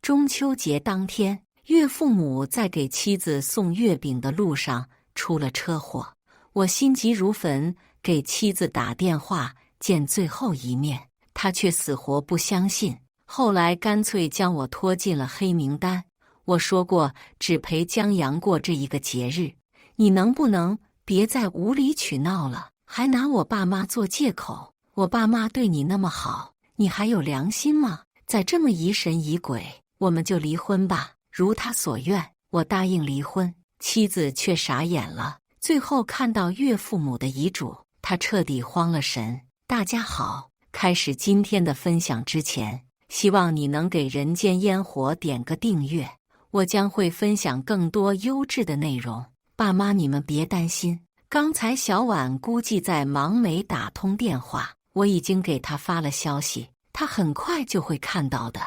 中秋节当天，岳父母在给妻子送月饼的路上出了车祸，我心急如焚，给妻子打电话见最后一面，她却死活不相信，后来干脆将我拖进了黑名单。我说过只陪江阳过这一个节日，你能不能别再无理取闹了，还拿我爸妈做借口？我爸妈对你那么好，你还有良心吗？再这么疑神疑鬼，我们就离婚吧。如他所愿，我答应离婚，妻子却傻眼了。最后看到岳父母的遗嘱，他彻底慌了神。大家好，开始今天的分享之前，希望你能给人间烟火点个订阅，我将会分享更多优质的内容。爸妈，你们别担心，刚才小婉估计在忙没打通电话，我已经给她发了消息，她很快就会看到的。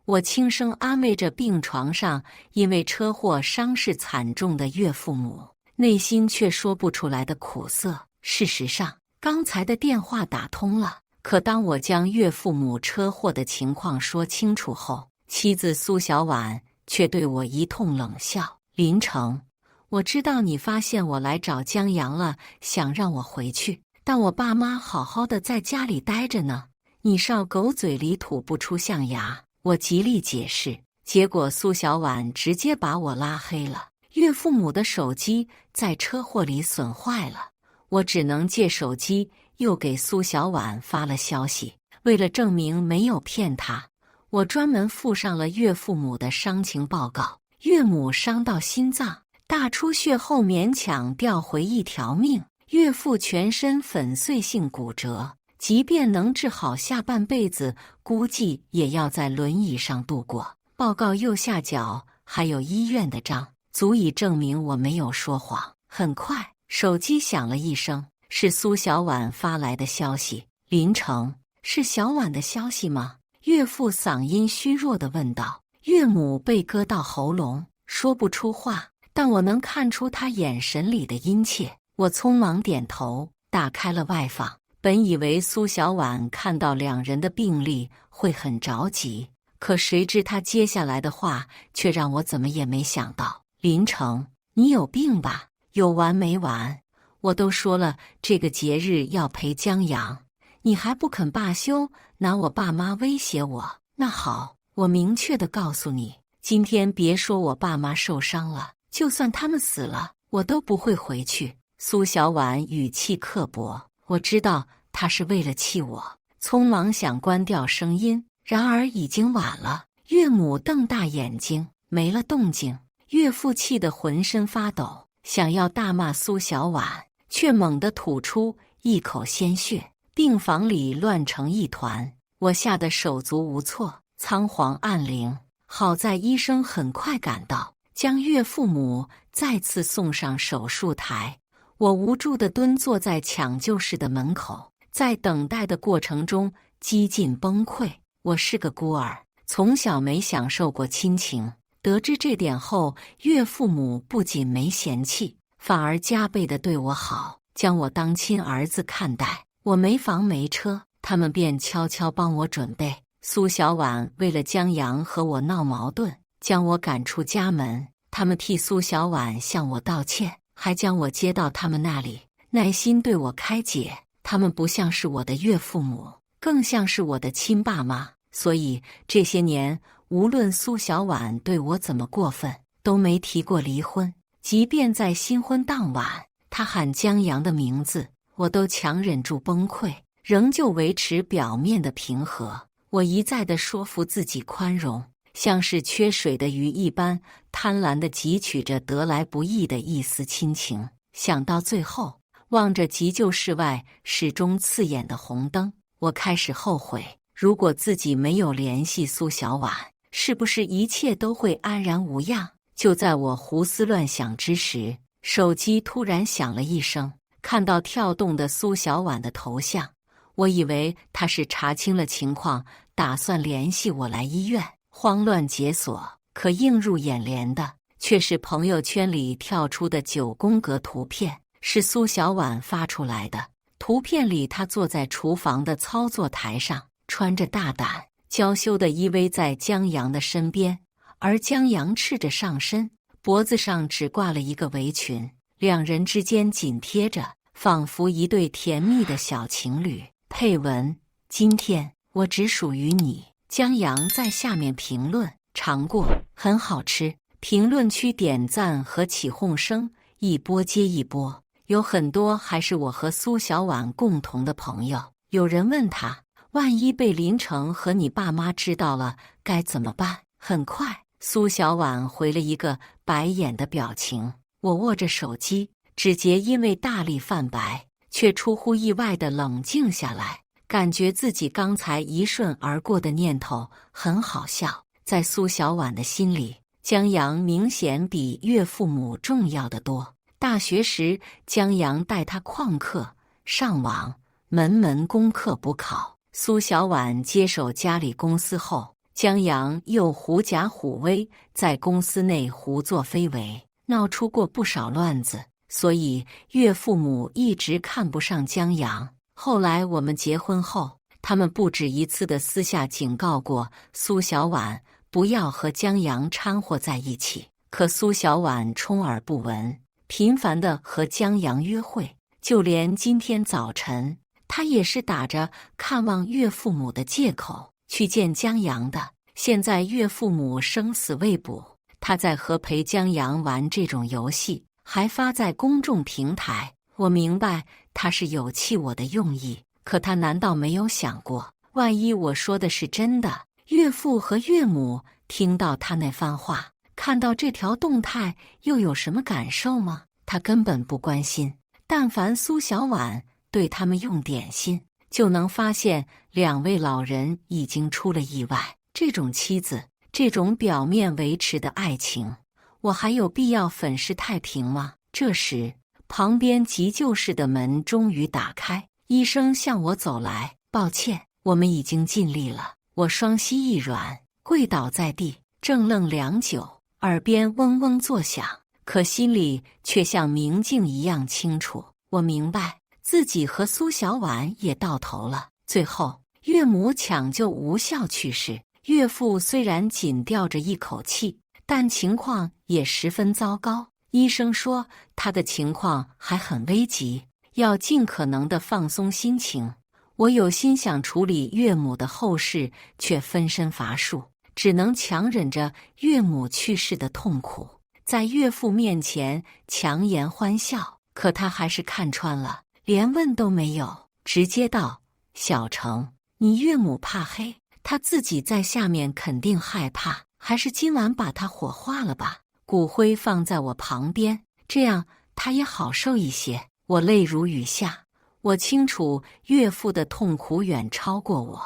我轻声安慰着病床上因为车祸伤势惨重的岳父母，内心却说不出来的苦涩。事实上，刚才的电话打通了，可当我将岳父母车祸的情况说清楚后，妻子苏小婉却对我一通冷笑。林成，我知道你发现我来找江阳了，想让我回去，但我爸妈好好的在家里待着呢，你少狗嘴里吐不出象牙。我极力解释，结果苏小婉直接把我拉黑了。岳父母的手机在车祸里损坏了，我只能借手机又给苏小婉发了消息。为了证明没有骗她，我专门附上了岳父母的伤情报告。岳母伤到心脏，大出血后勉强调回一条命，岳父全身粉碎性骨折，即便能治好，下半辈子估计也要在轮椅上度过。报告右下角还有医院的章，足以证明我没有说谎。很快，手机响了一声，是苏小婉发来的消息。林成，是小婉的消息吗？岳父嗓音虚弱地问道。岳母被割到喉咙，说不出话，但我能看出她眼神里的殷切。我匆忙点头，打开了外放。本以为苏小婉看到两人的病历会很着急，可谁知她接下来的话却让我怎么也没想到。林成，你有病吧？有完没完？我都说了这个节日要陪江阳，你还不肯罢休，拿我爸妈威胁我。那好，我明确地告诉你，今天别说我爸妈受伤了，就算他们死了，我都不会回去。苏小婉语气刻薄，我知道她是为了气我，匆忙想关掉声音，然而已经晚了。岳母瞪大眼睛，没了动静。岳父气得浑身发抖，想要大骂苏小婉，却猛地吐出一口鲜血，病房里乱成一团，我吓得手足无措，仓皇按铃。好在医生很快赶到，将岳父母再次送上手术台。我无助地蹲坐在抢救室的门口，在等待的过程中几近崩溃。我是个孤儿，从小没享受过亲情，得知这点后，岳父母不仅没嫌弃，反而加倍地对我好，将我当亲儿子看待。我没房没车，他们便悄悄帮我准备。苏小婉为了江阳和我闹矛盾，将我赶出家门，他们替苏小婉向我道歉，还将我接到他们那里，耐心对我开解。他们不像是我的岳父母，更像是我的亲爸妈，所以这些年无论苏小婉对我怎么过分，都没提过离婚。即便在新婚当晚，她喊江阳的名字，我都强忍住崩溃，仍旧维持表面的平和。我一再地说服自己宽容，像是缺水的鱼一般，贪婪地汲取着得来不易的一丝亲情。想到最后，望着急救室外始终刺眼的红灯，我开始后悔，如果自己没有联系苏小婉，是不是一切都会安然无恙？就在我胡思乱想之时，手机突然响了一声，看到跳动的苏小婉的头像，我以为她是查清了情况，打算联系我来医院，慌乱解锁。可映入眼帘的却是朋友圈里跳出的9宫格图片，是苏小婉发出来的。图片里她坐在厨房的操作台上，穿着大胆娇羞的依偎在江阳的身边，而江阳赤着上身，脖子上只挂了一个围裙，两人之间紧贴着，仿佛一对甜蜜的小情侣。配文：今天我只属于你。江阳在下面评论：尝过，很好吃。评论区点赞和起哄声一波接一波，有很多还是我和苏小婉共同的朋友。有人问他，万一被林成和你爸妈知道了该怎么办？很快，苏小婉回了一个白眼的表情。我握着手机，指节因为大力泛白，却出乎意外地冷静下来，感觉自己刚才一瞬而过的念头很好笑。在苏小婉的心里，江阳明显比岳父母重要得多。大学时，江阳带他旷课、上网，门门功课补考。苏小婉接手家里公司后，江阳又狐假虎威，在公司内胡作非为，闹出过不少乱子，所以岳父母一直看不上江阳。后来我们结婚后，他们不止一次的私下警告过苏小婉不要和江阳掺和在一起，可苏小婉充耳不闻，频繁地和江阳约会。就连今天早晨，她也是打着看望岳父母的借口去见江阳的。现在岳父母生死未卜，她在和陪江阳玩这种游戏，还发在公众平台。我明白她是有气我的用意，可她难道没有想过，万一我说的是真的，岳父和岳母听到他那番话，看到这条动态，又有什么感受吗？他根本不关心。但凡苏小婉对他们用点心，就能发现两位老人已经出了意外。这种妻子，这种表面维持的爱情，我还有必要粉饰太平吗？这时，旁边急救室的门终于打开，医生向我走来，抱歉，我们已经尽力了。我双膝一软，跪倒在地，怔愣良久，耳边嗡嗡作响，可心里却像明镜一样清楚。我明白自己和苏小婉也到头了。最后，岳母抢救无效去世，岳父虽然仅吊着一口气，但情况也十分糟糕。医生说他的情况还很危急，要尽可能的放松心情。我有心想处理岳母的后事，却分身乏术，只能强忍着岳母去世的痛苦，在岳父面前强颜欢笑。可他还是看穿了，连问都没有，直接道：小程，你岳母怕黑，他自己在下面肯定害怕，还是今晚把他火化了吧，骨灰放在我旁边，这样他也好受一些。我泪如雨下，我清楚岳父的痛苦远超过我，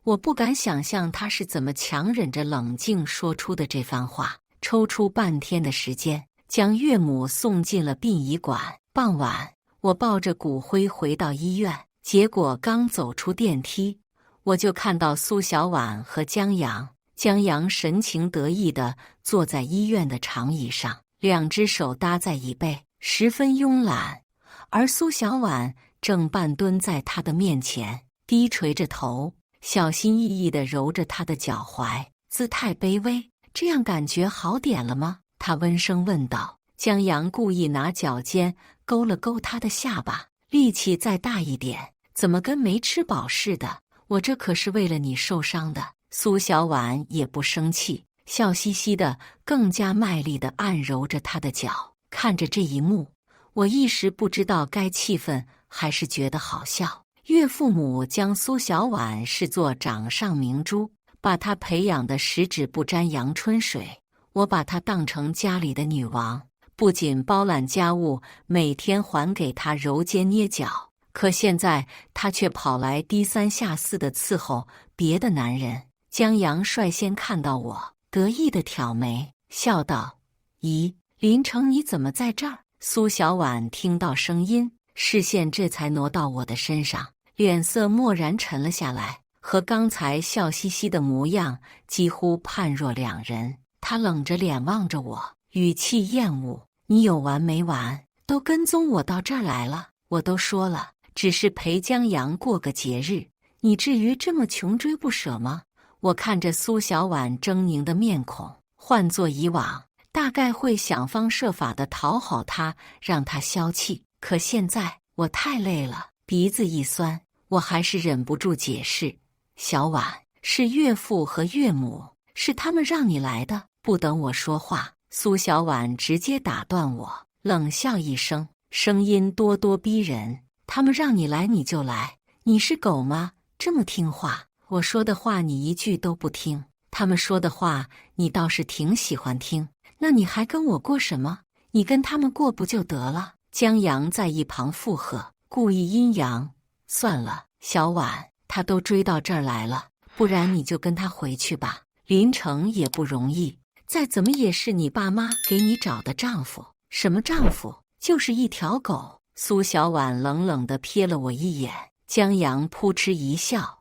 我不敢想象他是怎么强忍着冷静说出的这番话。抽出半天的时间，将岳母送进了殡仪馆。傍晚，我抱着骨灰回到医院，结果刚走出电梯，我就看到苏小婉和江阳。江阳神情得意地坐在医院的长椅上，两只手搭在椅背，十分慵懒，而苏小婉正半蹲在他的面前，低垂着头，小心翼翼地揉着他的脚踝，姿态卑微。这样感觉好点了吗？他温声问道。江阳故意拿脚尖勾了勾他的下巴，力气再大一点，怎么跟没吃饱似的？我这可是为了你受伤的。苏小婉也不生气，笑嘻嘻的，更加卖力地按揉着他的脚。看着这一幕，我一时不知道该气愤还是觉得好笑。岳父母将苏小婉视作掌上明珠，把她培养的十指不沾阳春水。我把她当成家里的女王，不仅包揽家务，每天还给她揉肩捏脚。可现在她却跑来低三下四地伺候别的男人。江阳率先看到我，得意地挑眉，笑道：咦，林成你怎么在这儿？苏小婉听到声音，视线这才挪到我的身上，脸色蓦然沉了下来，和刚才笑嘻嘻的模样几乎判若两人。她冷着脸望着我，语气厌恶：你有完没完？都跟踪我到这儿来了，我都说了，只是陪江阳过个节日，你至于这么穷追不舍吗？我看着苏小婉狰狞的面孔，换作以往，大概会想方设法的讨好他，让他消气。可现在我太累了，鼻子一酸，我还是忍不住解释：小婉，是岳父和岳母，是他们让你来的。不等我说话，苏小婉直接打断我，冷笑一声，声音咄咄逼人：他们让你来你就来，你是狗吗？这么听话？我说的话你一句都不听，他们说的话你倒是挺喜欢听，那你还跟我过什么？你跟他们过不就得了？江阳在一旁附和，故意阴阳：算了，小婉，他都追到这儿来了，不然你就跟他回去吧。林城也不容易，再怎么也是你爸妈给你找的丈夫。什么丈夫？就是一条狗。苏小婉冷冷地瞥了我一眼，江阳扑哧一笑：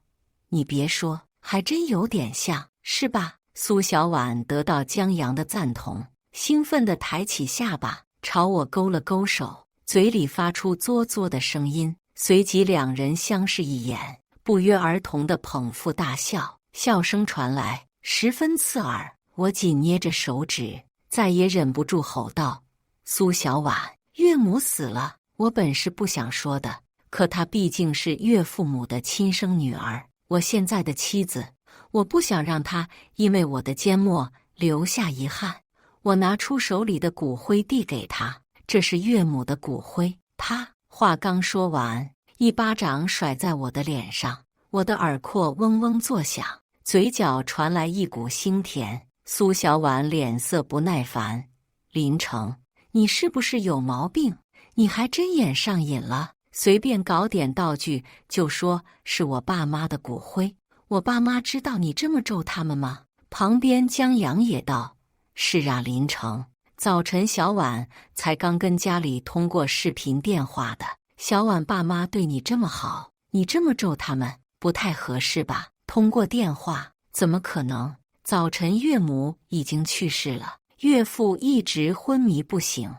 你别说，还真有点像，是吧？苏小婉得到江阳的赞同，兴奋地抬起下巴，朝我勾了勾手，嘴里发出嘬嘬的声音。随即两人相视一眼，不约而同地捧腹大笑，笑声传来，十分刺耳。我紧捏着手指，再也忍不住吼道：苏小婉，岳母死了。我本是不想说的，可她毕竟是岳父母的亲生女儿，我现在的妻子，我不想让她因为我的缄默留下遗憾。我拿出手里的骨灰递给她，这是岳母的骨灰。她话刚说完，一巴掌甩在我的脸上，我的耳廓嗡嗡作响，嘴角传来一股腥甜。苏小婉脸色不耐烦：林城，你是不是有毛病？你还真演上瘾了，随便搞点道具就说是我爸妈的骨灰。我爸妈知道你这么咒他们吗？旁边江阳也道：是啊，林城，早晨小婉才刚跟家里通过视频电话的，小婉爸妈对你这么好，你这么咒他们不太合适吧？通过电话？怎么可能？早晨岳母已经去世了，岳父一直昏迷不醒。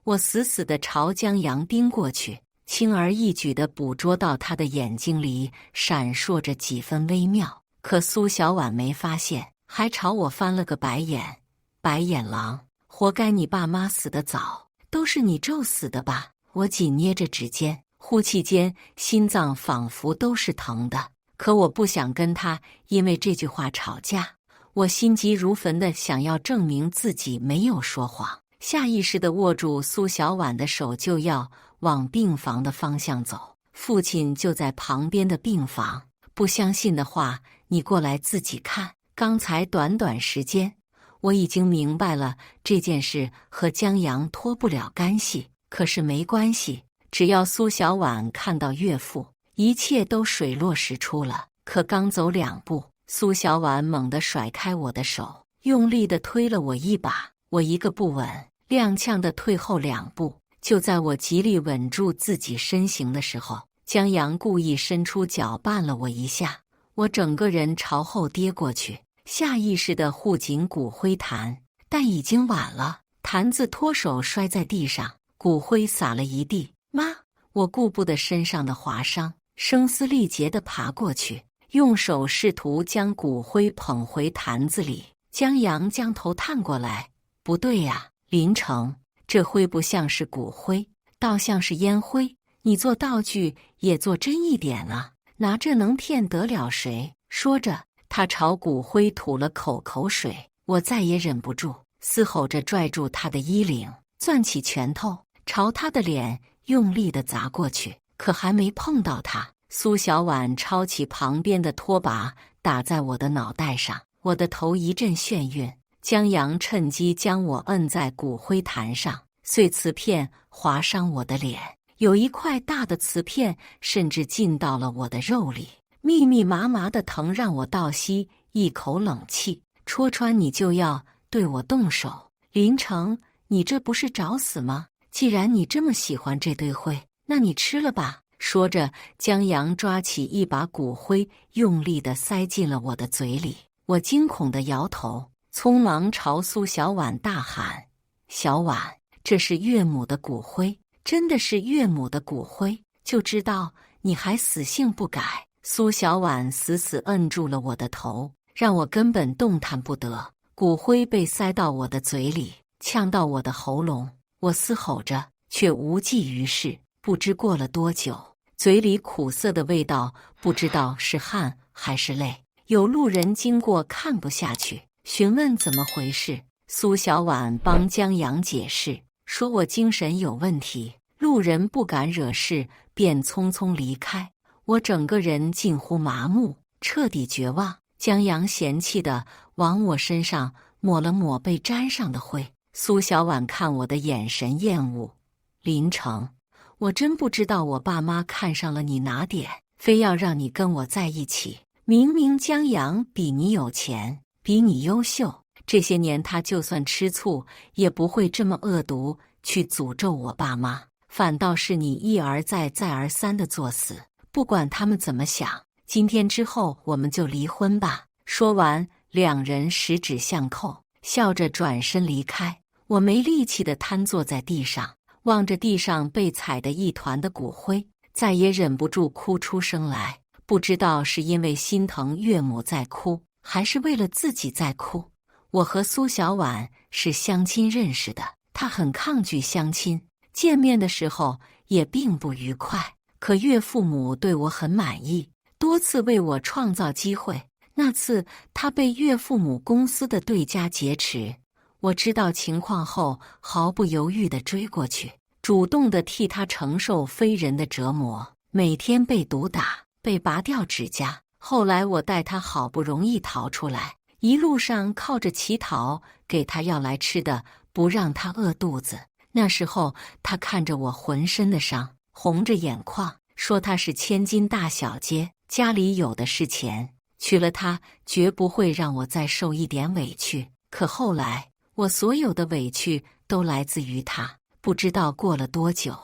我死死地朝江阳盯过去，轻而易举地捕捉到他的眼睛里闪烁着几分微妙。可苏小婉没发现，还朝我翻了个白眼：白眼狼，活该你爸妈死得早，都是你咒死的吧？我紧捏着指尖，呼气间心脏仿佛都是疼的。可我不想跟他因为这句话吵架，我心急如焚地想要证明自己没有说谎，下意识地握住苏小婉的手，就要往病房的方向走。父亲就在旁边的病房，不相信的话，你过来自己看。刚才短短时间，我已经明白了这件事和江阳脱不了干系。可是没关系，只要苏小婉看到岳父，一切都水落石出了。可刚走2步，苏小婉猛地甩开我的手，用力地推了我一把。我一个不稳，踉跄地退后2步。就在我极力稳住自己身形的时候，江阳故意伸出脚绊了我一下，我整个人朝后跌过去，下意识地护紧骨灰坛，但已经晚了，坛子脱手摔在地上，骨灰洒了一地。妈！我顾不得身上的划伤，声嘶力竭地爬过去，用手试图将骨灰捧回坛子里。江阳将头探过来：不对呀，林城，这灰不像是骨灰，倒像是烟灰，你做道具也做真一点啊，拿这能骗得了谁？说着，他朝骨灰吐了口水。我再也忍不住，嘶吼着拽住他的衣领，攥起拳头朝他的脸用力地砸过去。可还没碰到他，苏小婉抄起旁边的拖把打在我的脑袋上，我的头一阵眩晕。江阳趁机将我摁在骨灰坛上，碎瓷片划伤我的脸，有一块大的瓷片甚至进到了我的肉里，密密麻麻的疼让我倒吸一口冷气。戳穿你就要对我动手，林城，你这不是找死吗？既然你这么喜欢这堆灰，那你吃了吧。说着，江阳抓起一把骨灰，用力地塞进了我的嘴里。我惊恐地摇头，匆忙朝苏小婉大喊：小婉，这是岳母的骨灰，真的是岳母的骨灰，就知道你还死性不改。苏小婉死死摁住了我的头，让我根本动弹不得。骨灰被塞到我的嘴里，呛到我的喉咙，我嘶吼着，却无济于事。不知过了多久，嘴里苦涩的味道，不知道是汗还是泪。有路人经过，看不下去，询问怎么回事。苏小婉帮江阳解释，说我精神有问题。路人不敢惹事，便匆匆离开。我整个人近乎麻木，彻底绝望。江阳嫌弃地往我身上抹了抹被沾上的灰。苏小婉看我的眼神厌恶。林成，我真不知道我爸妈看上了你哪点，非要让你跟我在一起。明明江阳比你有钱，比你优秀，这些年他就算吃醋，也不会这么恶毒去诅咒我爸妈。反倒是你一而再再而三的作死，不管他们怎么想，今天之后我们就离婚吧。说完，两人十指相扣，笑着转身离开。我没力气地瘫坐在地上，望着地上被踩得一团的骨灰，再也忍不住哭出声来。不知道是因为心疼岳母在哭，还是为了自己在哭。我和苏小婉是相亲认识的，她很抗拒相亲，见面的时候也并不愉快。可岳父母对我很满意，多次为我创造机会。那次他被岳父母公司的对家劫持，我知道情况后毫不犹豫地追过去，主动地替他承受非人的折磨，每天被毒打，被拔掉指甲。后来我带他好不容易逃出来，一路上靠着乞讨给他要来吃的，不让他饿肚子。那时候他看着我浑身的伤，红着眼眶，说他是千金大小姐，家里有的是钱，娶了她绝不会让我再受一点委屈。可后来我所有的委屈都来自于他。不知道过了多久，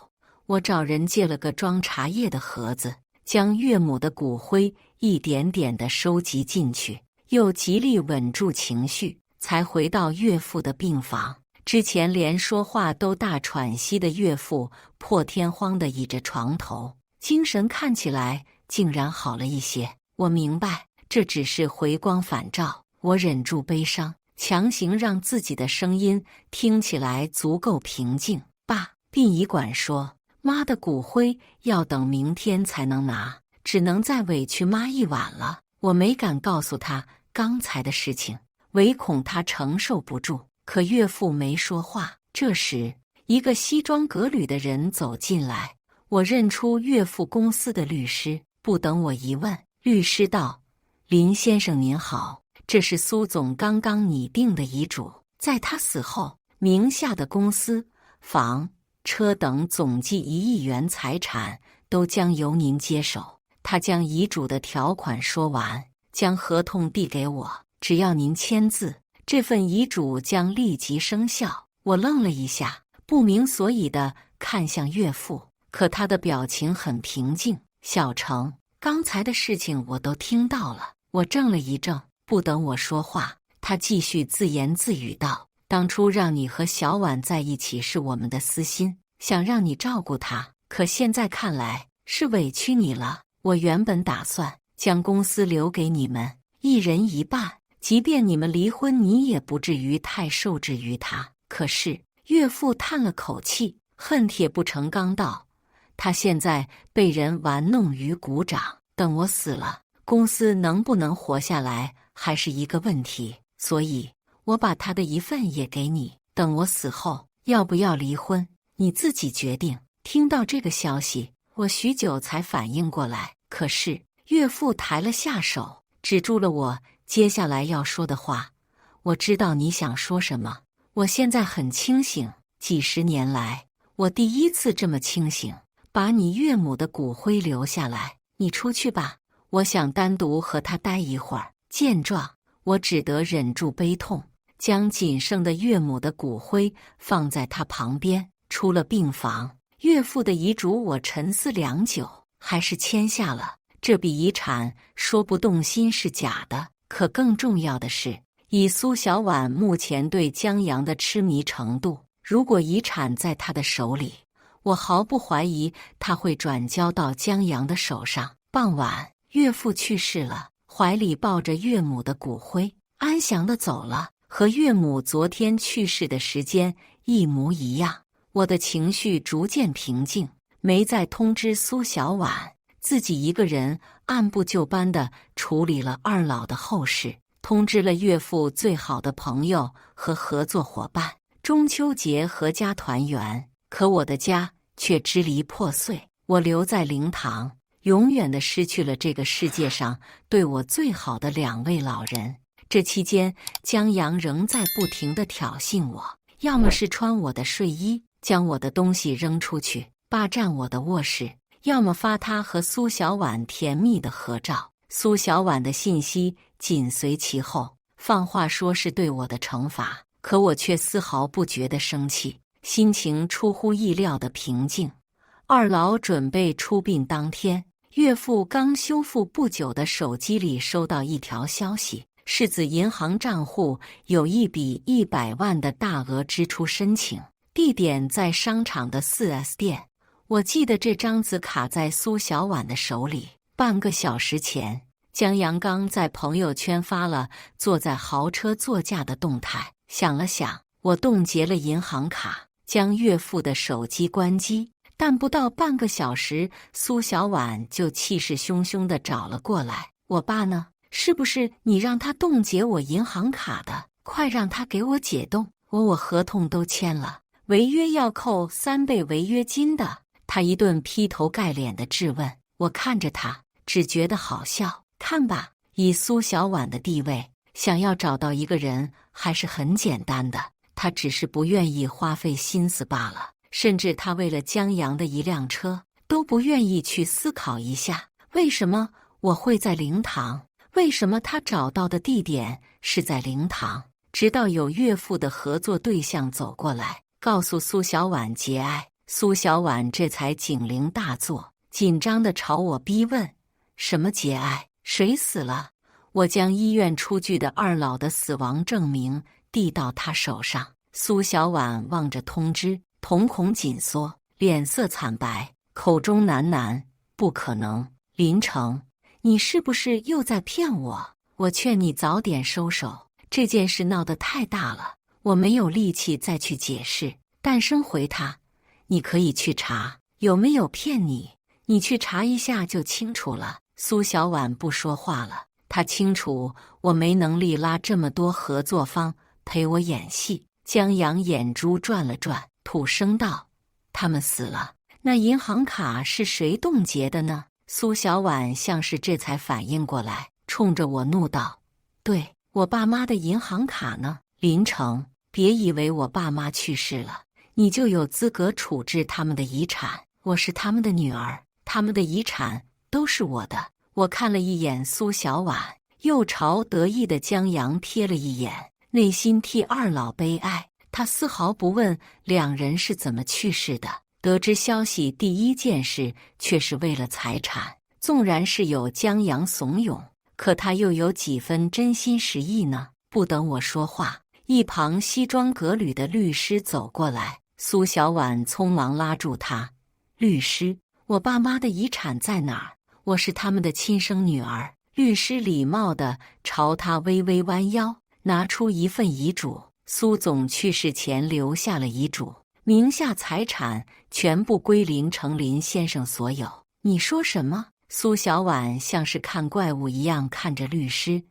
我找人借了个装茶叶的盒子，将岳母的骨灰一点点地收集进去，又极力稳住情绪，才回到岳父的病房。之前连说话都大喘息的岳父破天荒地倚着床头，精神看起来竟然好了一些。我明白这只是回光返照，我忍住悲伤，强行让自己的声音听起来足够平静。爸，殡仪馆说妈的骨灰要等明天才能拿，只能再委屈妈一晚了。我没敢告诉他刚才的事情，唯恐他承受不住。可岳父没说话。这时，一个西装革履的人走进来，我认出岳父公司的律师。不等我一问，律师道：“林先生您好，这是苏总刚刚拟定的遗嘱，在他死后，名下的公司、房、车等总计1亿元财产都将由您接手。”他将遗嘱的条款说完，将合同递给我，只要您签字，这份遗嘱将立即生效。我愣了一下，不明所以地看向岳父，可他的表情很平静。小程，刚才的事情我都听到了。我怔了一怔，不等我说话，他继续自言自语道：“当初让你和小婉在一起是我们的私心，想让你照顾她，可现在看来是委屈你了。我原本打算将公司留给你们，一人一半。即便你们离婚，你也不至于太受制于他。”可是岳父叹了口气，恨铁不成钢道：“他现在被人玩弄于股掌，等我死了，公司能不能活下来还是一个问题。所以我把他的一份也给你，等我死后要不要离婚，你自己决定。”听到这个消息，我许久才反应过来，可是岳父抬了下手，止住了我接下来要说的话。我知道你想说什么，我现在很清醒，几十年来我第一次这么清醒。把你岳母的骨灰留下来，你出去吧，我想单独和他待一会儿。见状，我只得忍住悲痛，将仅剩的岳母的骨灰放在他旁边，出了病房。岳父的遗嘱我沉思良久，还是签下了。这笔遗产说不动心是假的，可更重要的是，以苏小婉目前对江阳的痴迷程度，如果遗产在他的手里，我毫不怀疑他会转交到江阳的手上。傍晚，岳父去世了，怀里抱着岳母的骨灰，安详地走了。和岳母昨天去世的时间一模一样。我的情绪逐渐平静，没再通知苏小婉，自己一个人按部就班地处理了二老的后事，通知了岳父最好的朋友和合作伙伴，中秋节阖家团圆。可我的家却支离破碎，我留在灵堂，永远地失去了这个世界上对我最好的2位老人。这期间，江阳仍在不停地挑衅我，要么是穿我的睡衣，将我的东西扔出去，霸占我的卧室；要么发他和苏小婉甜蜜的合照，苏小婉的信息紧随其后，放话说是对我的惩罚。可我却丝毫不觉得生气，心情出乎意料的平静。二老准备出殡当天，岳父刚修复不久的手机里收到一条消息，是子银行账户有一笔100万的大额支出申请，地点在商场的 4S 店。我记得这张纸卡在苏小婉的手里。半个小时前，江阳刚在朋友圈发了坐在豪车座驾的动态。想了想，我冻结了银行卡，将岳父的手机关机。但不到半个小时，苏小婉就气势汹汹地找了过来。我爸呢？是不是你让他冻结我银行卡的？快让他给我解冻！我合同都签了，违约要扣3倍违约金的。他一顿劈头盖脸的质问。我看着他，只觉得好笑。看吧，以苏小婉的地位，想要找到一个人还是很简单的，他只是不愿意花费心思罢了。甚至他为了江阳的一辆车，都不愿意去思考一下，为什么我会在灵堂？为什么他找到的地点是在灵堂？直到有岳父的合作对象走过来，告诉苏小婉节哀，苏小婉这才警铃大作，紧张地朝我逼问：什么节哀？谁死了？我将医院出具的二老的死亡证明递到他手上。苏小婉望着通知，瞳孔紧缩，脸色惨白，口中喃喃：不可能，林成，你是不是又在骗我？我劝你早点收手，这件事闹得太大了，我没有力气再去解释。诞生回他：你可以去查，有没有骗你，你去查一下就清楚了。苏小婉不说话了，她清楚我没能力拉这么多合作方陪我演戏。江阳眼珠转了转，土声道：他们死了，那银行卡是谁冻结的呢？苏小婉像是这才反应过来，冲着我怒道：对，我爸妈的银行卡呢？林成，别以为我爸妈去世了，你就有资格处置他们的遗产。我是他们的女儿，他们的遗产都是我的。我看了一眼苏小婉，又朝得意的江阳瞥了一眼，内心替二老悲哀。他丝毫不问两人是怎么去世的。得知消息第一件事却是为了财产，纵然是有江阳怂恿，可他又有几分真心实意呢？不等我说话，一旁西装革履的律师走过来，苏小婉匆忙拉住他：律师，我爸妈的遗产在哪儿？我是他们的亲生女儿。律师礼貌地朝他微微弯腰，拿出一份遗嘱。苏总去世前留下了遗嘱，名下财产全部归林成林先生所有。你说什么？苏小婉像是看怪物一样看着律师。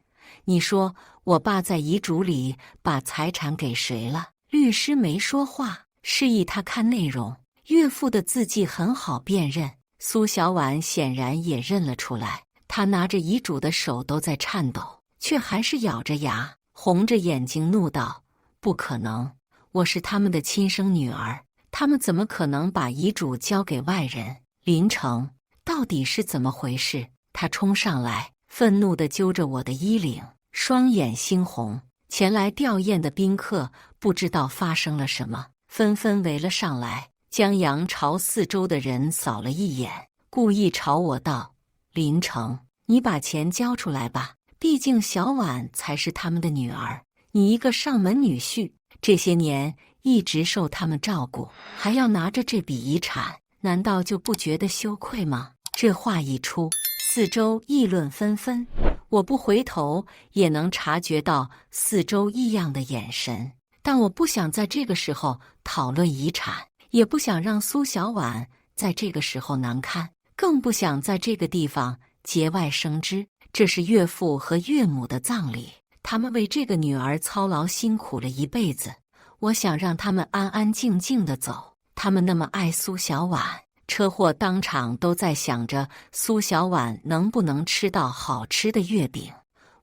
你说我爸在遗嘱里把财产给谁了？律师没说话，示意他看内容。岳父的字迹很好辨认，苏小婉显然也认了出来。他拿着遗嘱的手都在颤抖，却还是咬着牙，红着眼睛怒道：不可能，我是他们的亲生女儿，他们怎么可能把遗嘱交给外人？林成，到底是怎么回事？他冲上来，愤怒地揪着我的衣领，双眼猩红。前来吊唁的宾客不知道发生了什么，纷纷围了上来。江阳朝四周的人扫了一眼，故意朝我道：林成，你把钱交出来吧，毕竟小婉才是他们的女儿，你一个上门女婿，这些年一直受他们照顾，还要拿着这笔遗产，难道就不觉得羞愧吗？这话一出四周议论纷纷。我不回头也能察觉到四周异样的眼神，但我不想在这个时候讨论遗产，也不想让苏小婉在这个时候难堪，更不想在这个地方节外生枝。这是岳父和岳母的葬礼，他们为这个女儿操劳辛苦了一辈子，我想让他们安安静静地走。他们那么爱苏小婉，车祸当场都在想着苏小婉能不能吃到好吃的月饼。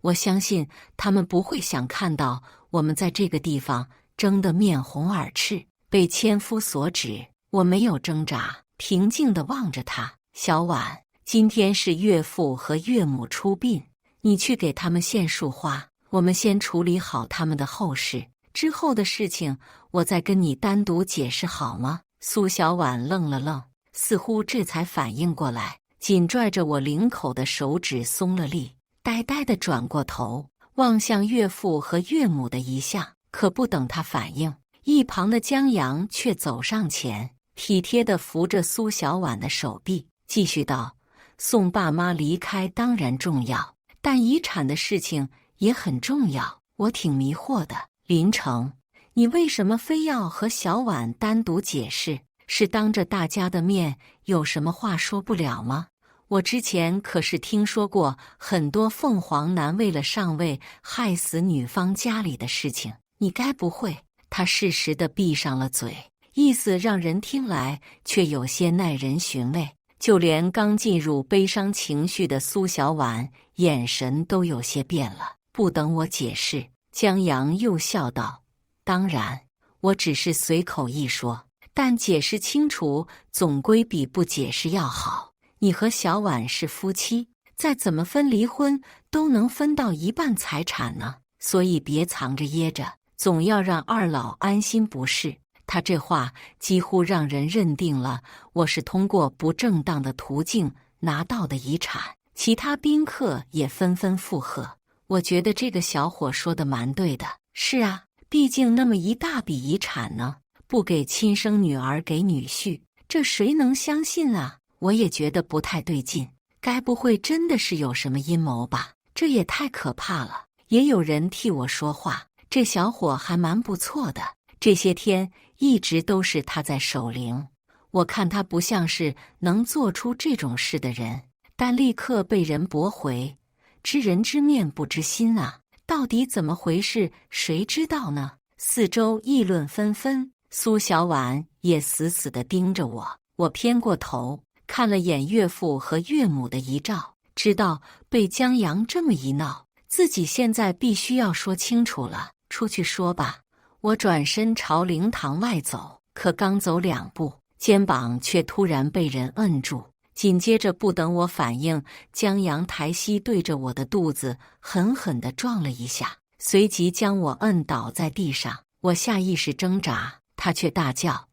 我相信他们不会想看到我们在这个地方争得面红耳赤，被千夫所指。我没有挣扎，平静地望着他。小婉，今天是岳父和岳母出殡，你去给他们献束花，我们先处理好他们的后事，之后的事情我再跟你单独解释好吗？苏小婉愣了愣，似乎这才反应过来，紧拽着我领口的手指松了力，呆呆地转过头，望向岳父和岳母的遗像。可不等他反应，一旁的江阳却走上前，体贴地扶着苏小婉的手臂，继续道：送爸妈离开当然重要，但遗产的事情也很重要。我挺迷惑的，林成，你为什么非要和小婉单独解释？是当着大家的面有什么话说不了吗？我之前可是听说过很多凤凰男为了上位害死女方家里的事情，你该不会……他适时地闭上了嘴，意思让人听来却有些耐人寻味。就连刚进入悲伤情绪的苏小婉眼神都有些变了。不等我解释，江阳又笑道：当然，我只是随口一说，但解释清楚总归比不解释要好。你和小婉是夫妻，再怎么分离婚都能分到一半财产呢，所以别藏着掖着，总要让二老安心不是？他这话几乎让人认定了我是通过不正当的途径拿到的遗产。其他宾客也纷纷附和，我觉得这个小伙说的蛮对的。是啊，毕竟那么一大笔遗产呢，不给亲生女儿给女婿，这谁能相信啊？我也觉得不太对劲，该不会真的是有什么阴谋吧？这也太可怕了。也有人替我说话，这小伙还蛮不错的，这些天一直都是他在守灵，我看他不像是能做出这种事的人，但立刻被人驳回。知人知面不知心啊，到底怎么回事？谁知道呢？四周议论纷纷，苏小婉也死死地盯着我。我偏过头看了眼岳父和岳母的遗照，知道被江阳这么一闹，自己现在必须要说清楚了。出去说吧。我转身朝灵堂外走，可刚走2步，肩膀却突然被人摁住。紧接着不等我反应，江阳抬膝对着我的肚子狠狠地撞了一下，随即将我摁倒在地上。我下意识挣扎，他却大叫，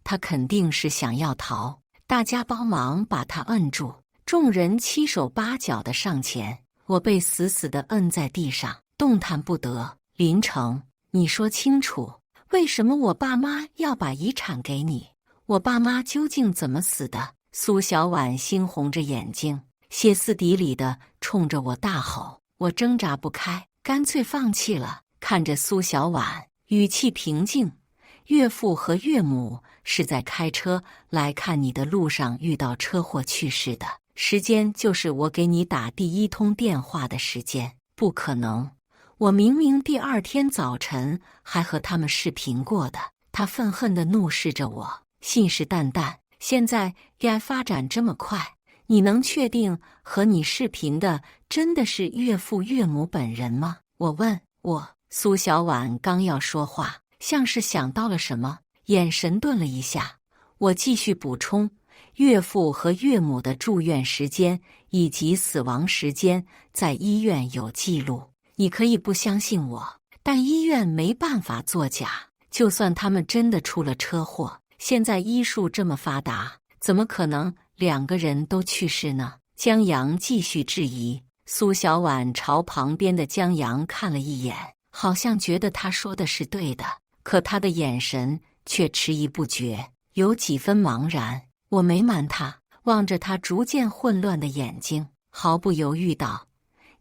他肯定是想要逃。大家帮忙把他摁住，众人七手八脚地上前，我被死死地摁在地上，动弹不得。林成，你说清楚，为什么我爸妈要把遗产给你？我爸妈究竟怎么死的？苏小婉猩红着眼睛，歇斯底里地冲着我大吼。我挣扎不开，干脆放弃了。看着苏小婉，语气平静，岳父和岳母是在开车来看你的路上遇到车祸去世的，时间就是我给你打第1通电话的时间。不可能，我明明第2天早晨还和他们视频过的。他愤恨地怒视着我，信誓旦旦，现在该发展这么快，你能确定和你视频的真的是岳父岳母本人吗？我问。苏小婉刚要说话，像是想到了什么，眼神顿了一下。我继续补充，岳父和岳母的住院时间以及死亡时间在医院有记录，你可以不相信我，但医院没办法作假。就算他们真的出了车祸，现在医术这么发达，怎么可能2个人都去世呢？江阳继续质疑。苏小婉朝旁边的江阳看了一眼，好像觉得他说的是对的，可他的眼神却迟疑不决，有几分茫然。我没瞒他，望着他逐渐混乱的眼睛，毫不犹豫道：“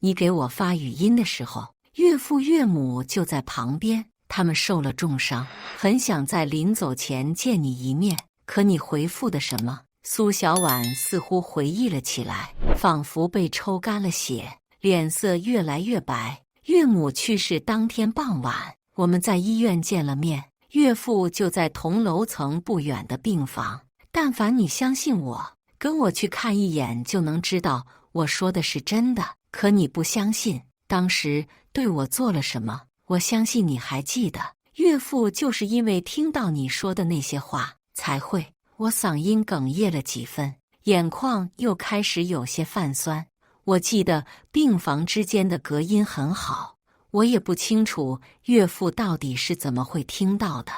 你给我发语音的时候，岳父岳母就在旁边，他们受了重伤，很想在临走前见你一面。可你回复的什么？”苏小婉似乎回忆了起来，仿佛被抽干了血，脸色越来越白。岳母去世当天傍晚，我们在医院见了面，岳父就在同楼层不远的病房。但凡你相信我，跟我去看一眼就能知道我说的是真的。可你不相信，当时对我做了什么？我相信你还记得，岳父就是因为听到你说的那些话才会……我嗓音哽咽了几分，眼眶又开始有些泛酸。我记得病房之间的隔音很好，我也不清楚岳父到底是怎么会听到的。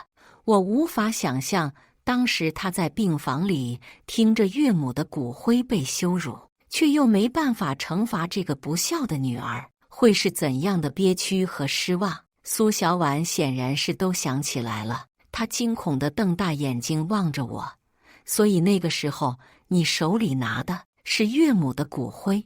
我无法想象当时他在病房里听着岳母的骨灰被羞辱，却又没办法惩罚这个不孝的女儿，会是怎样的憋屈和失望。苏小婉显然是都想起来了，她惊恐地瞪大眼睛望着我。所以那个时候你手里拿的是岳母的骨灰？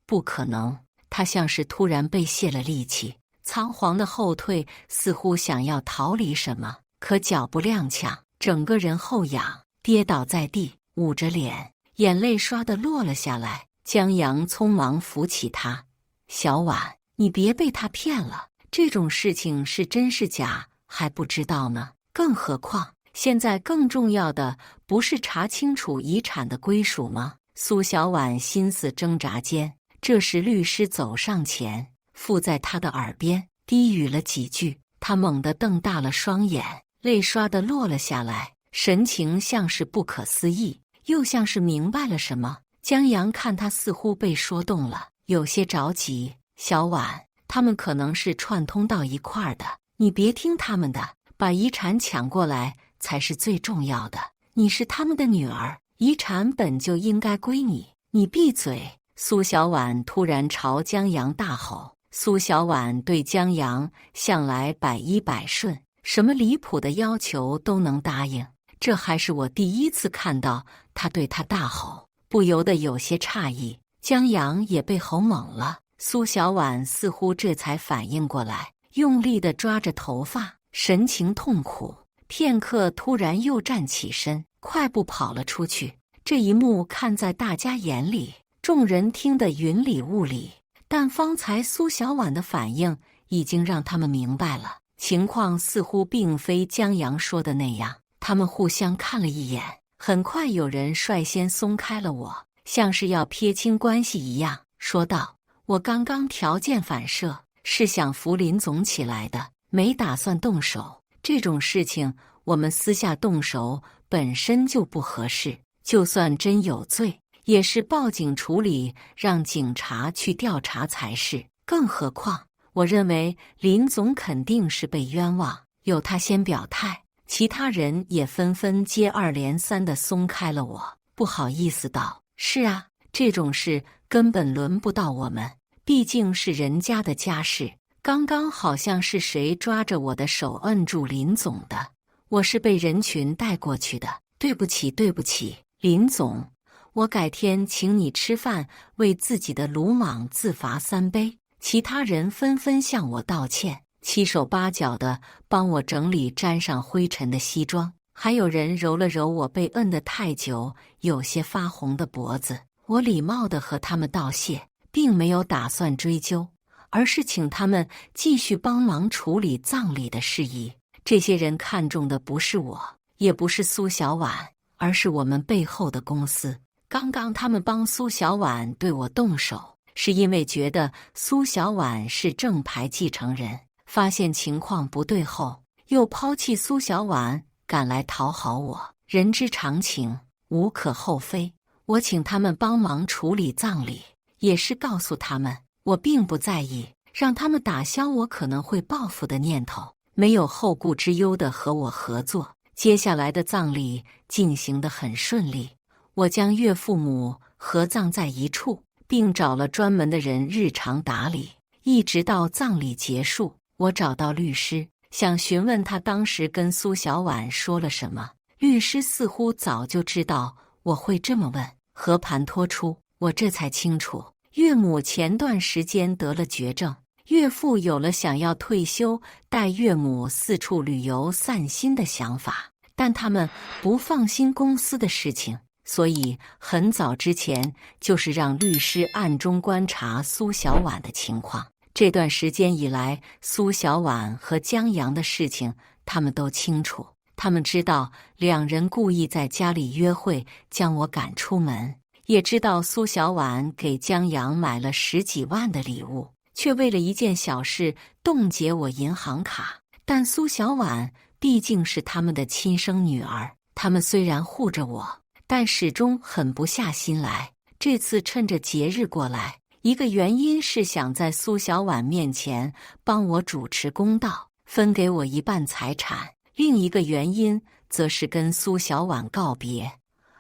不可能。她像是突然被泄了力气，仓皇的后退，似乎想要逃离什么，可脚步踉跄，整个人后仰，跌倒在地，捂着脸，眼泪唰地落了下来。江阳匆忙扶起她：“小婉，你别被他骗了，这种事情是真是假还不知道呢。更何况现在更重要的不是查清楚遗产的归属吗？”苏小婉心思挣扎间，这时律师走上前，附在她的耳边低语了几句。她猛地瞪大了双眼，泪唰地落了下来，神情像是不可思议，又像是明白了什么。江阳看她似乎被说动了，有些着急：“小婉，他们可能是串通到一块儿的，你别听他们的，把遗产抢过来才是最重要的。你是他们的女儿，遗产本就应该归你，你闭嘴！”苏小婉突然朝江阳大吼。苏小婉对江阳向来百依百顺，什么离谱的要求都能答应，这还是我第一次看到她对他大吼，不由得有些诧异。江阳也被吼懵了，苏小婉似乎这才反应过来，用力地抓着头发，神情痛苦。片刻，突然又站起身，快步跑了出去。这一幕看在大家眼里，众人听得云里雾里，但方才苏小婉的反应已经让他们明白了，情况似乎并非江阳说的那样。他们互相看了一眼，很快有人率先松开了我，像是要撇清关系一样，说道：“我刚刚条件反射，是想扶林总起来的，没打算动手。这种事情我们私下动手本身就不合适，就算真有罪，也是报警处理，让警察去调查才是。更何况我认为林总肯定是被冤枉，有他先表态。”其他人也纷纷接二连三地松开了我，不好意思道：“是啊，这种事根本轮不到我们，毕竟是人家的家事。刚刚好像是谁抓着我的手摁住林总的，我是被人群带过去的。对不起，对不起，林总，我改天请你吃饭，为自己的鲁莽自罚3杯。”其他人纷纷向我道歉，七手八脚的帮我整理沾上灰尘的西装，还有人揉了揉我被摁得太久有些发红的脖子。我礼貌地和他们道谢，并没有打算追究，而是请他们继续帮忙处理葬礼的事宜。这些人看重的不是我，也不是苏小婉，而是我们背后的公司。刚刚他们帮苏小婉对我动手，是因为觉得苏小婉是正牌继承人，发现情况不对后，又抛弃苏小婉，赶来讨好我，人之常情，无可厚非。我请他们帮忙处理葬礼，也是告诉他们，我并不在意，让他们打消我可能会报复的念头，没有后顾之忧地和我合作。接下来的葬礼进行得很顺利，我将岳父母合葬在一处，并找了专门的人日常打理，一直到葬礼结束。我找到律师，想询问他当时跟苏小婉说了什么。律师似乎早就知道我会这么问，和盘托出，我这才清楚，岳母前段时间得了绝症，岳父有了想要退休带岳母四处旅游散心的想法，但他们不放心公司的事情，所以很早之前就是让律师暗中观察苏小婉的情况。这段时间以来，苏小婉和江阳的事情他们都清楚，他们知道两人故意在家里约会将我赶出门，也知道苏小婉给江阳买了10几万的礼物，却为了一件小事冻结我银行卡。但苏小婉毕竟是他们的亲生女儿，他们虽然护着我，但始终狠不下心来。这次趁着节日过来，一个原因是想在苏小婉面前帮我主持公道，分给我一半财产；另一个原因则是跟苏小婉告别。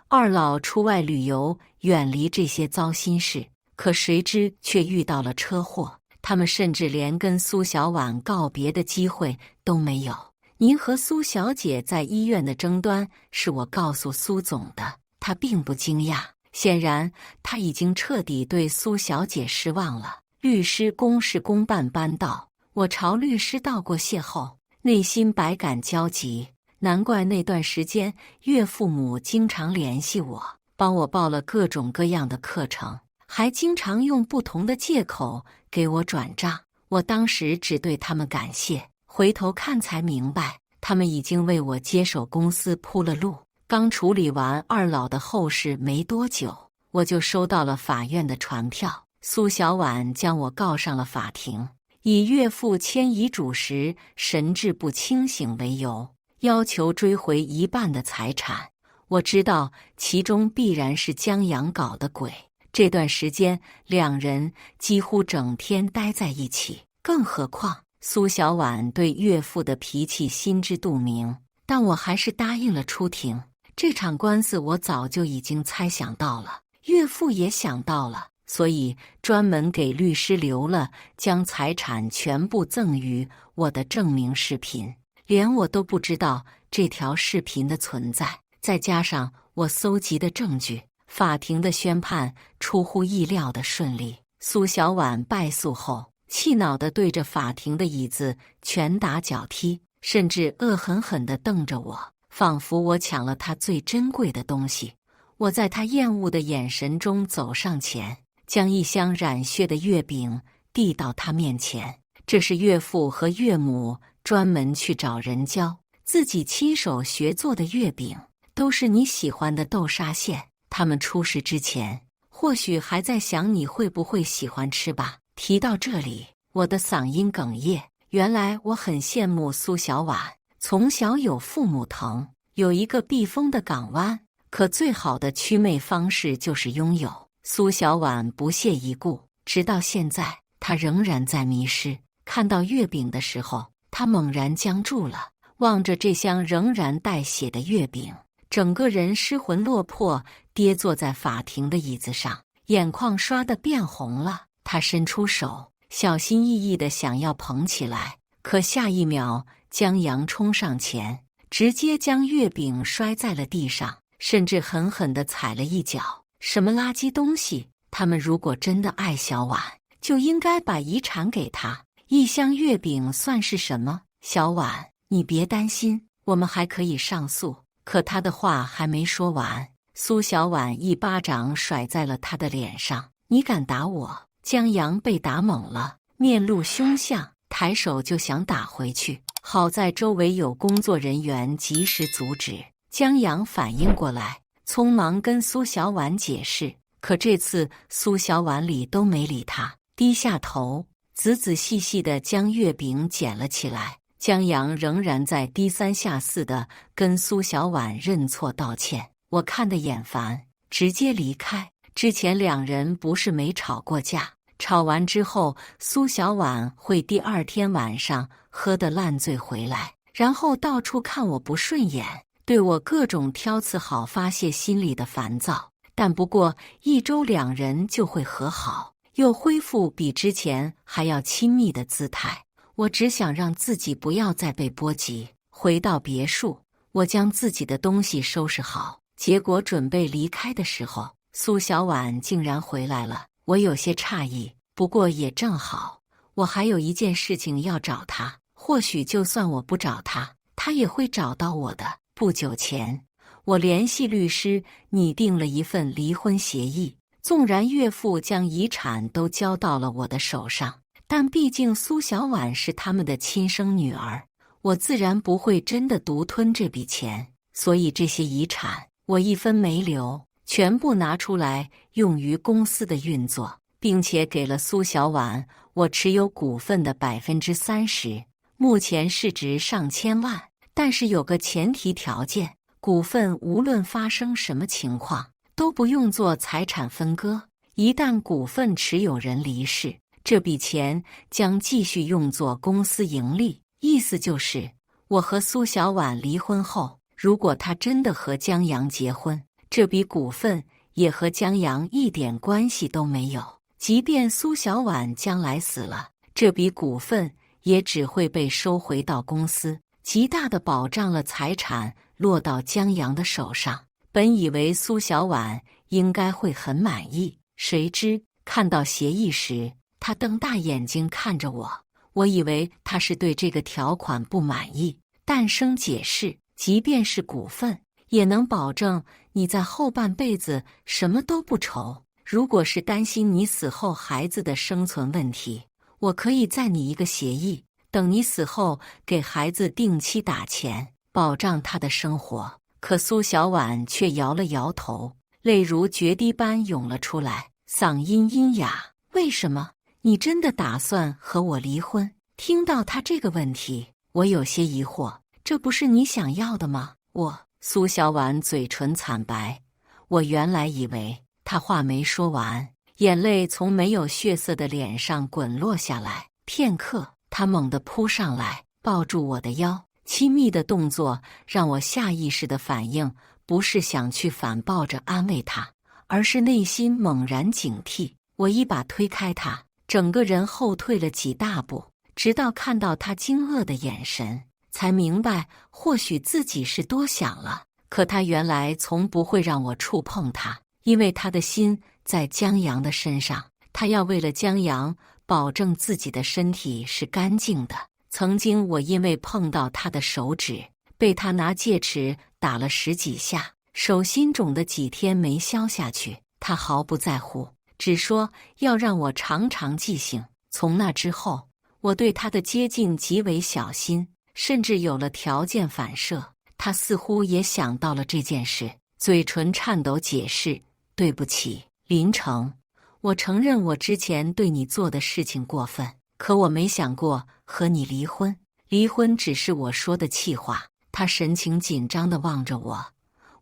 二老出外旅游，远离这些糟心事，可谁知却遇到了车祸。他们甚至连跟苏小婉告别的机会都没有。您和苏小姐在医院的争端是我告诉苏总的，他并不惊讶。显然，他已经彻底对苏小姐失望了。律师公事公办搬到，我朝律师道过谢后，内心百感交集。难怪那段时间岳父母经常联系我，帮我报了各种各样的课程，还经常用不同的借口给我转账。我当时只对他们感谢，回头看才明白，他们已经为我接手公司铺了路。刚处理完二老的后事没多久，我就收到了法院的传票，苏小婉将我告上了法庭，以岳父签遗嘱时神志不清醒为由，要求追回一半的财产。我知道其中必然是江阳搞的鬼，这段时间两人几乎整天待在一起，更何况苏小婉对岳父的脾气心知肚明，但我还是答应了出庭。这场官司我早就已经猜想到了，岳父也想到了，所以专门给律师留了将财产全部赠予我的证明视频，连我都不知道这条视频的存在。再加上我搜集的证据，法庭的宣判出乎意料的顺利。苏小婉败诉后，气恼地对着法庭的椅子拳打脚踢，甚至恶狠狠地瞪着我，仿佛我抢了他最珍贵的东西。我在他厌恶的眼神中走上前，将一箱染血的月饼递到他面前。这是岳父和岳母专门去找人教，自己亲手学做的月饼，都是你喜欢的豆沙馅。他们出事之前，或许还在想你会不会喜欢吃吧。提到这里，我的嗓音哽咽。原来我很羡慕苏小婉，从小有父母疼，有一个避风的港湾，可最好的祛魅方式就是拥有。苏小婉不屑一顾，直到现在，她仍然在迷失。看到月饼的时候，她猛然僵住了，望着这箱仍然带血的月饼，整个人失魂落魄，跌坐在法庭的椅子上，眼眶刷得变红了。她伸出手，小心翼翼地想要捧起来，可下一秒，江阳冲上前，直接将月饼摔在了地上，甚至狠狠地踩了一脚。什么垃圾东西！他们如果真的爱小婉，就应该把遗产给她。一箱月饼算是什么？小婉，你别担心，我们还可以上诉。可他的话还没说完，苏小婉一巴掌甩在了他的脸上。你敢打我！江阳被打懵了，面露凶相，抬手就想打回去。好在周围有工作人员及时阻止。江阳反应过来，匆忙跟苏小婉解释，可这次苏小婉理都没理他，低下头，仔仔细细地将月饼捡了起来。江阳仍然在低三下四地跟苏小婉认错道歉，我看得眼烦，直接离开。之前两人不是没吵过架，吵完之后，苏小婉会第二天晚上喝得烂醉回来，然后到处看我不顺眼，对我各种挑刺，好发泄心里的烦躁。但不过1周，两人就会和好，又恢复比之前还要亲密的姿态。我只想让自己不要再被波及。回到别墅，我将自己的东西收拾好，结果准备离开的时候，苏小婉竟然回来了。我有些诧异，不过也正好，我还有一件事情要找他，或许就算我不找他，他也会找到我的。不久前，我联系律师，拟定了一份离婚协议。纵然岳父将遗产都交到了我的手上，但毕竟苏小婉是他们的亲生女儿，我自然不会真的独吞这笔钱，所以这些遗产我一分没留，全部拿出来用于公司的运作，并且给了苏小婉我持有股份的30%，目前市值上千万，但是有个前提条件，股份无论发生什么情况，都不用做财产分割，一旦股份持有人离世，这笔钱将继续用作公司盈利。意思就是，我和苏小婉离婚后，如果她真的和江阳结婚，这笔股份也和江阳一点关系都没有。即便苏小婉将来死了，这笔股份也只会被收回到公司，极大地保障了财产落到江阳的手上。本以为苏小婉应该会很满意，谁知看到协议时，她瞪大眼睛看着我。我以为她是对这个条款不满意，淡声解释，即便是股份，也能保证你在后半辈子什么都不愁。如果是担心你死后孩子的生存问题，我可以再拟一个协议，等你死后给孩子定期打钱，保障他的生活。可苏小婉却摇了摇头，泪如决堤般涌了出来，嗓音阴哑：“为什么？你真的打算和我离婚？”听到他这个问题，我有些疑惑，这不是你想要的吗？苏小婉嘴唇惨白，我原来以为她话没说完，眼泪从没有血色的脸上滚落下来。片刻，她猛地扑上来，抱住我的腰。亲密的动作让我下意识的反应不是想去反抱着安慰他，而是内心猛然警惕。我一把推开他，整个人后退了几大步，直到看到他惊愕的眼神，才明白或许自己是多想了。可他原来从不会让我触碰他，因为他的心在江阳的身上，他要为了江阳保证自己的身体是干净的。曾经我因为碰到他的手指，被他拿戒尺打了10几下，手心肿的几天没消下去，他毫不在乎，只说要让我常常记性。从那之后，我对他的接近极为小心，甚至有了条件反射。他似乎也想到了这件事，嘴唇颤抖解释：“对不起，林城，我承认我之前对你做的事情过分，可我没想过和你离婚。离婚只是我说的气话。”他神情紧张地望着我：“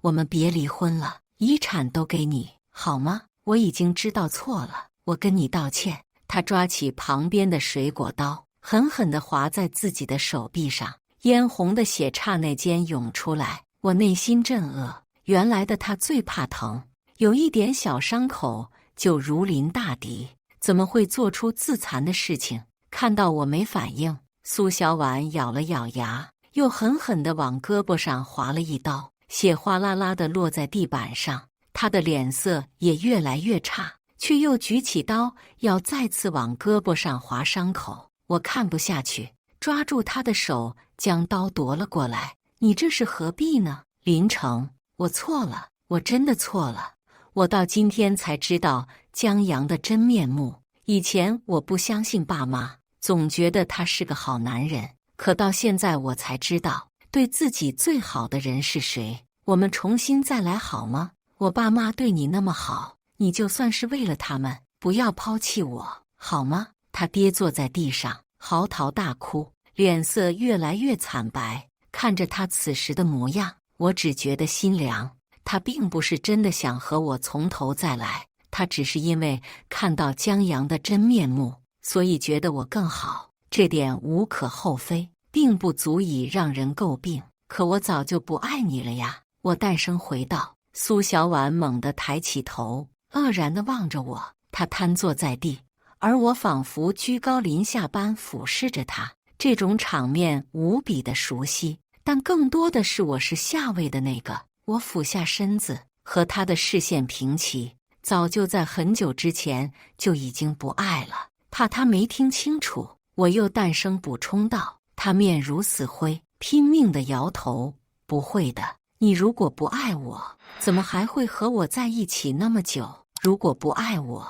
我们别离婚了，遗产都给你，好吗？我已经知道错了，我跟你道歉。”他抓起旁边的水果刀，狠狠地划在自己的手臂上，嫣红的血刹那间涌出来。我内心震愕，原来的他最怕疼，有一点小伤口就如临大敌，怎么会做出自残的事情？看到我没反应，苏小婉咬了咬牙，又狠狠地往胳膊上划了一刀，血哗啦啦地落在地板上。他的脸色也越来越差，却又举起刀要再次往胳膊上划伤口。我看不下去，抓住他的手，将刀夺了过来。“你这是何必呢？林城，我错了，我真的错了。我到今天才知道江阳的真面目。以前我不相信爸妈，总觉得他是个好男人，可到现在我才知道，对自己最好的人是谁。我们重新再来好吗？我爸妈对你那么好，你就算是为了他们，不要抛弃我，好吗？”他跌坐在地上，嚎啕大哭，脸色越来越惨白。看着他此时的模样，我只觉得心凉。他并不是真的想和我从头再来，他只是因为看到江阳的真面目，所以觉得我更好。这点无可厚非，并不足以让人诟病。可我早就不爱你了呀！我淡声回道。苏小婉猛地抬起头，愕然地望着我。她瘫坐在地，而我仿佛居高临下般俯视着她。这种场面无比的熟悉，但更多的是我是下位的那个。我俯下身子，和她的视线平齐，早就在很久之前就已经不爱了。怕他没听清楚，我又淡声补充道。他面如死灰，拼命地摇头：不会的，你如果不爱我，怎么还会和我在一起那么久？如果不爱我，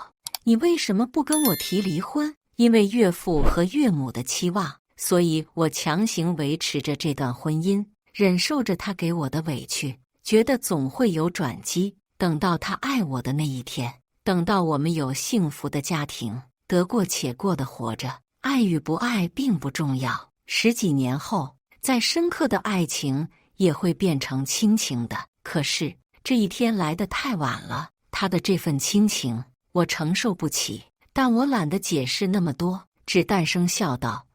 你为什么不跟我提离婚？因为岳父和岳母的期望，所以我强行维持着这段婚姻，忍受着他给我的委屈，觉得总会有转机。等到他爱我的那一天，等到我们有幸福的家庭，得过且过的活着，爱与不爱并不重要。10几年后，再深刻的爱情也会变成亲情的。可是这一天来得太晚了，他的这份亲情我承受不起，但我懒得解释那么多，只淡声笑道：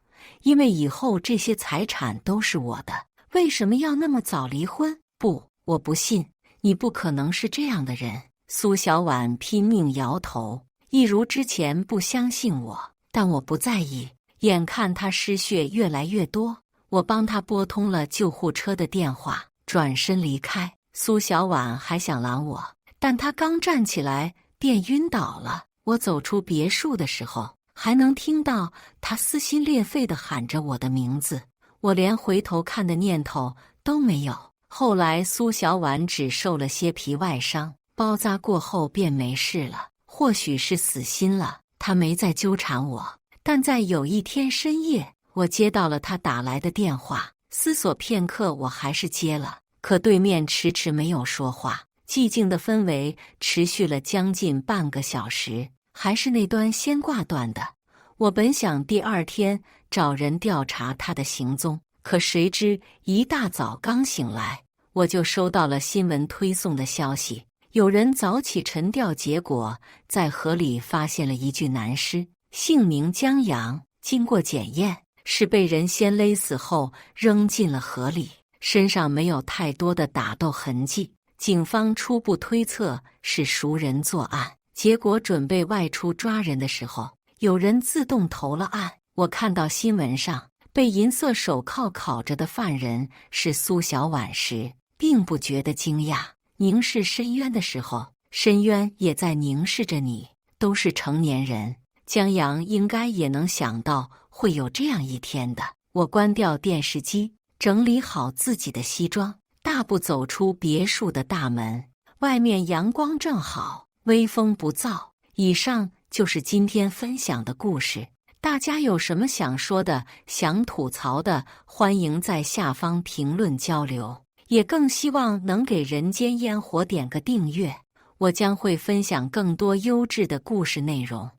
因为以后这些财产都是我的，为什么要那么早离婚？不，我不信，你不可能是这样的人。苏小婉拼命摇头，一如之前不相信我，但我不在意。眼看他失血越来越多，我帮他拨通了救护车的电话，转身离开。苏小婉还想拦我，但他刚站起来便晕倒了。我走出别墅的时候，还能听到他撕心裂肺地喊着我的名字，我连回头看的念头都没有。后来苏小婉只受了些皮外伤，包扎过后便没事了，或许是死心了，他没再纠缠我。但在有一天深夜，我接到了他打来的电话，思索片刻，我还是接了，可对面迟迟没有说话。寂静的氛围持续了将近半个小时，还是那端先挂断的。我本想第二天找人调查他的行踪，可谁知一大早刚醒来，我就收到了新闻推送的消息，有人早起晨调，结果在河里发现了一具男尸，姓名江阳，经过检验是被人先勒死后扔进了河里，身上没有太多的打斗痕迹。警方初步推测是熟人作案，结果准备外出抓人的时候，有人自动投了案。我看到新闻上被银色手铐铐着的犯人是苏小婉时，并不觉得惊讶。凝视深渊的时候，深渊也在凝视着你。都是成年人，江阳应该也能想到会有这样一天的。我关掉电视机，整理好自己的西装，大步走出别墅的大门。外面阳光正好，微风不燥。以上就是今天分享的故事。大家有什么想说的、想吐槽的，欢迎在下方评论交流。也更希望能给人间烟火点个订阅，我将会分享更多优质的故事内容。